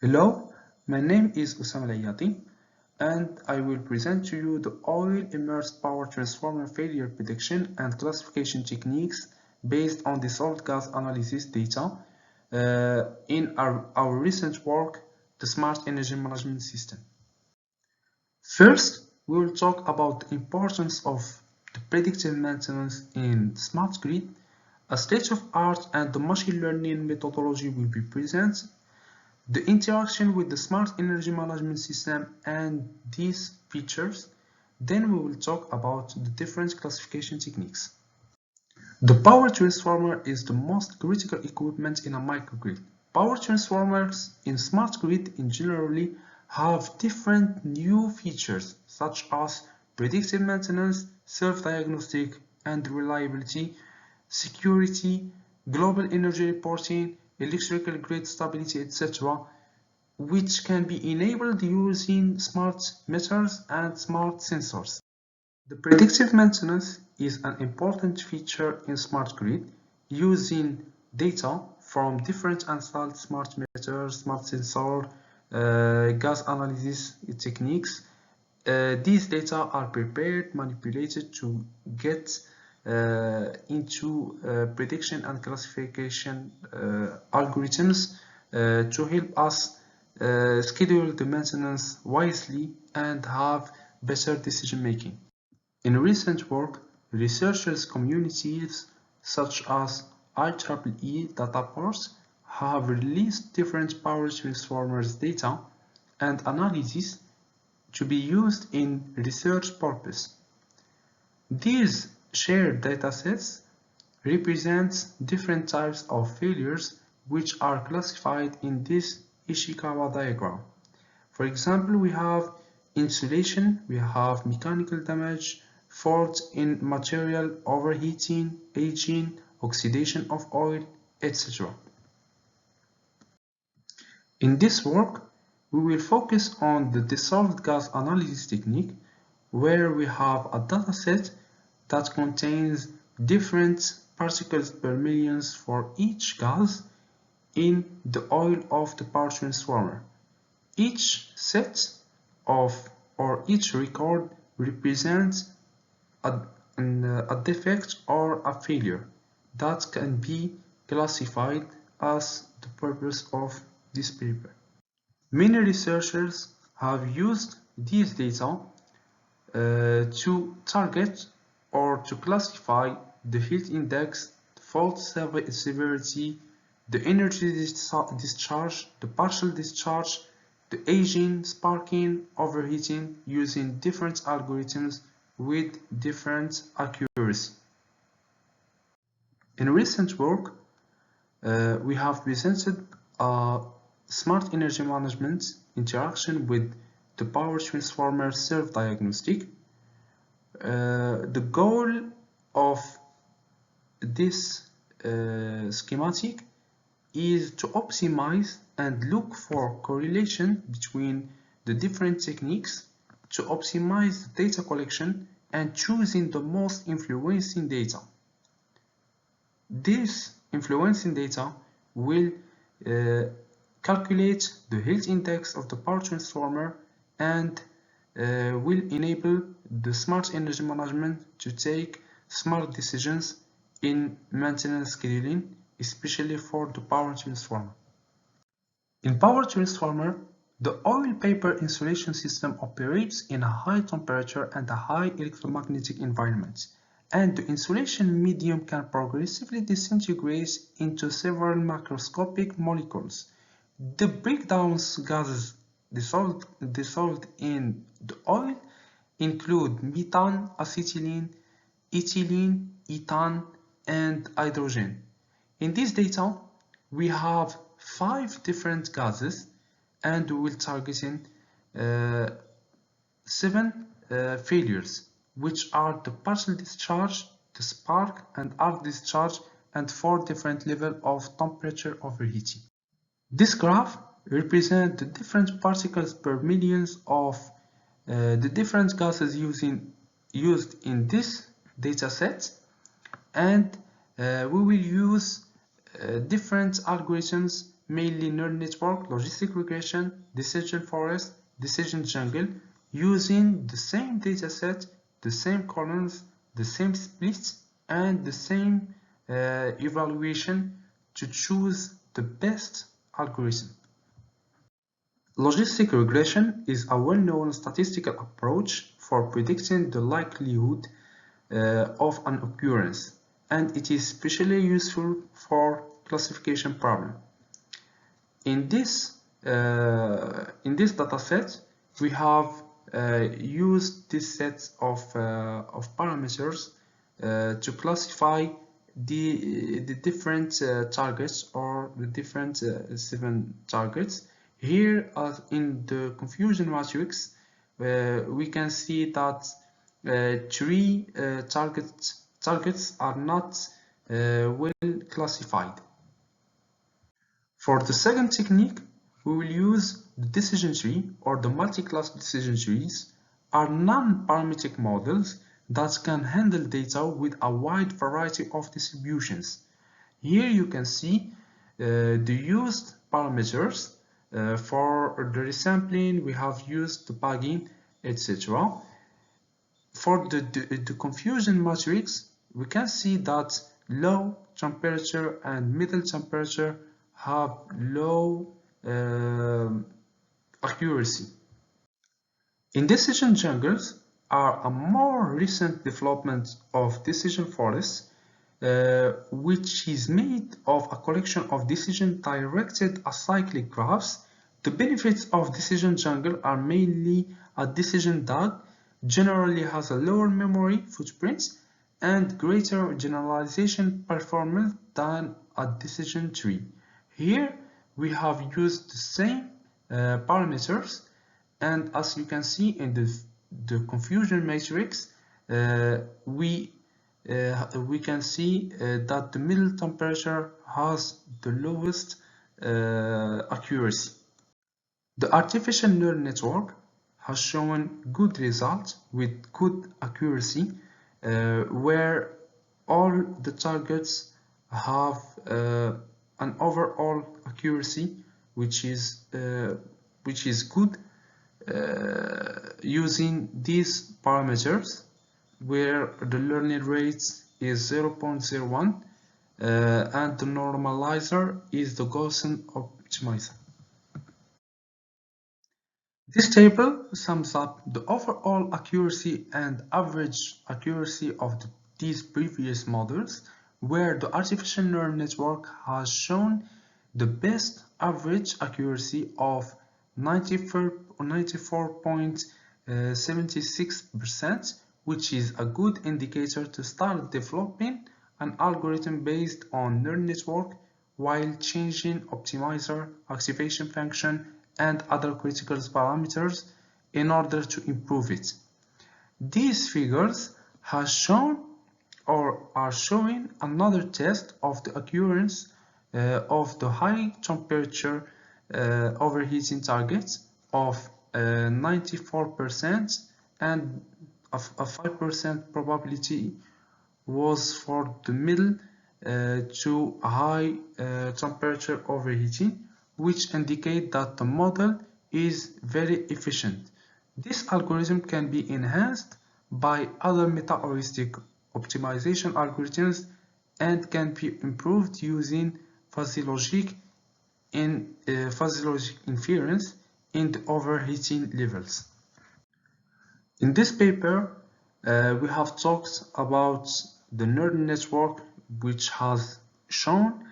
Hello, my name is Usama Layati, and I will present to you the oil immersed power transformer failure prediction and classification techniques based on the salt gas analysis data in our recent work, the Smart Energy Management System. First, we will talk about the importance of the predictive maintenance in smart grid. A state-of-art and the machine learning methodology will be presented, the interaction with the smart energy management system and these features. Then we will talk about the different classification techniques. The power transformer is the most critical equipment in a microgrid. Power transformers in smart grid in generally have different new features such as predictive maintenance, self-diagnostic and reliability, security, global energy reporting, electrical grid stability, etc., which can be enabled using smart meters and smart sensors. The predictive maintenance is an important feature in smart grid using data from different installed smart meters, smart sensor, gas analysis techniques. These data are prepared, manipulated to get into prediction and classification algorithms to help us schedule the maintenance wisely and have better decision making. In recent work, researchers communities such as IEEE Dataports have released different power transformers data and analysis to be used in research purpose. These shared datasets represent different types of failures which are classified in this Ishikawa diagram. For example, we have insulation, we have mechanical damage, faults in material, overheating, aging, oxidation of oil, etc. In this work, we will focus on the dissolved gas analysis technique, where we have a dataset that contains different particles per million for each gas in the oil of the power transformer. Each set of or each record represents a defect or a failure that can be classified as the purpose of this paper. Many researchers have used these data to target or to classify the heat index, fault severity, the energy discharge, the partial discharge, the aging, sparking, overheating using different algorithms with different accuracy. In recent work, we have presented a smart energy management interaction with the power transformer self-diagnostic. The goal of this schematic is to optimize and look for correlation between the different techniques to optimize the data collection and choosing the most influencing data. This influencing data will calculate the health index of the power transformer and will enable the smart energy management to take smart decisions in maintenance scheduling, especially for the power transformer. In power transformer, the oil paper insulation system operates in a high temperature and a high electromagnetic environment, and the insulation medium can progressively disintegrate into several macroscopic molecules. The breakdown gases dissolved in the oil include methane, acetylene, ethylene, ethane, and hydrogen. In this data, we have 5 different gases, and we will target in 7 failures, which are the partial discharge, the spark and arc discharge, and 4 different levels of temperature overheating. This graph represents the different particles per millions of the different gases used in this data set, and we will use different algorithms mainly neural network, logistic regression, decision forest, decision jungle, using the same dataset, the same columns, the same splits, and the same evaluation to choose the best algorithm. Logistic regression is a well-known statistical approach for predicting the likelihood of an occurrence, and it is especially useful for classification problems. In this dataset, we have used this set of parameters to classify the different targets, or the different 7 targets. Here, as in the confusion matrix, we can see that 3 targets are not well classified. For the second technique, we will use the decision tree, or the multi-class decision trees are non-parametric models that can handle data with a wide variety of distributions. Here you can see the used parameters. For the resampling, we have used the plugin, etc. For the confusion matrix, we can see that low temperature and middle temperature have low accuracy. In decision jungles are a more recent development of decision forests, which is made of a collection of decision-directed acyclic graphs. The benefits of decision jungle are mainly a decision DAG generally has a lower memory footprint and greater generalization performance than a decision tree. Here we have used the same parameters, and as you can see in the confusion matrix, we can see that the middle temperature has the lowest accuracy. The artificial neural network has shown good results with good accuracy, where all the targets have an overall accuracy which is good, using these parameters, where the learning rate is 0.01 and the normalizer is the Gaussian optimizer. This table sums up the overall accuracy and average accuracy of these previous models, where the artificial neural network has shown the best average accuracy of 94.76%, which is a good indicator to start developing an algorithm based on neural network while changing optimizer, activation function, and other critical parameters in order to improve it. These figures have shown or are showing another test of the occurrence of the high temperature overheating targets of 94%, and a 5% probability was for the middle to high temperature overheating, which indicate that the model is very efficient. This algorithm can be enhanced by other meta-heuristic optimization algorithms and can be improved using fuzzy logic inference in the overheating levels. In this paper, we have talked about the neural network, which has shown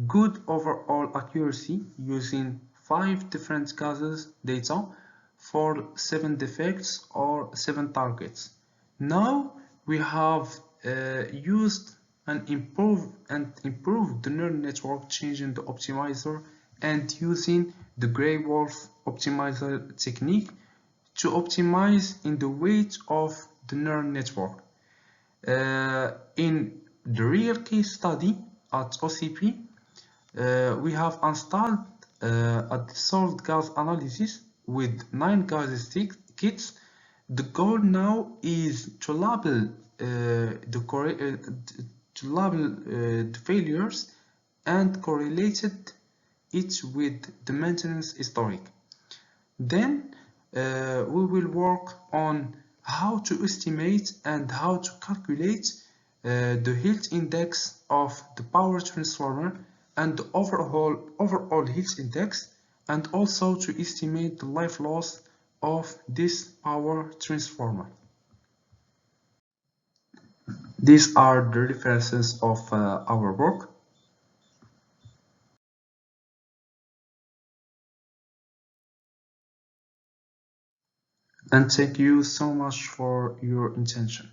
good overall accuracy using 5 different causes data for 7 defects or 7 targets. Now we have used and improved the neural network, changing the optimizer and using the gray wolf optimizer technique to optimize in the weight of the neural network. In the real case study at OCP, we have installed a dissolved gas analysis with 9 gas kits. The goal now is to label the failures and correlate it it with the maintenance historic. Then we will work on how to estimate and how to calculate the health index of the power transformer and the overall health index, and also to estimate the life loss of this power transformer. These are the references of our work. And thank you so much for your attention.